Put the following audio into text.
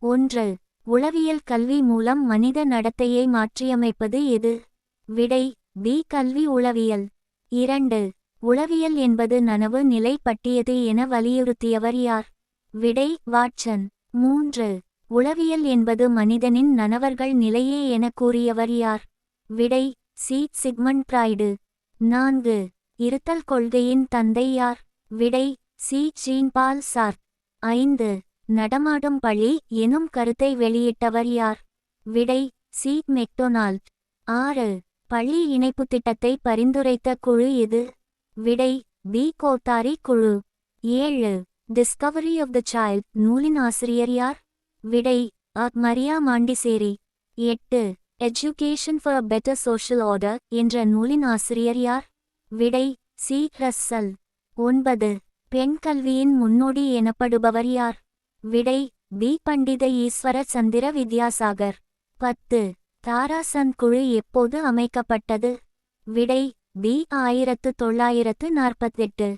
ஒன்று. உளவியல் கல்வி மூலம் மனித நடத்தையை மாற்றியமைப்பது எது? விடை பி. கல்வி உளவியல். 2. உளவியல் என்பது நனவு நிலை பற்றியது என வலியுறுத்தியவர் யார்? விடை வாட்சன். 3. உளவியல் என்பது மனிதனின் நனவர்கள் நிலையே என கூறியவர் யார்? விடை சி. Sigmund Freud. 4. இருத்தல் கொள்கையின் தந்தை யார்? விடை சி. ஜீன் பால் சார்ட். 5. நடமாடும் பழி எனும் கருத்தை வெளியிட்டவர் யார்? விடை சி. மெக்டொனால்ட். 6. பள்ளி இணைப்பு திட்டத்தை பரிந்துரைத்த குழு எது? விடை பி. கோத்தாரி குழு. 7. டிஸ்கவரி ஆஃப் த சைல்ட் நூலின் ஆசிரியர் யார்? விடை அ. Maria Montessori. 8. Education for a better social order என்ற நூலின் ஆசிரியர் யார்? விடை சி. ரஸ்ஸல். 9. பெண் கல்வியின் முன்னோடி எனப்படுபவர் யார்? விடை பி. பண்டித ஈஸ்வர சந்திர வித்யாசாகர். 10. தாராசந்த் குழு எப்போது அமைக்கப்பட்டது? விடை பி. 1948.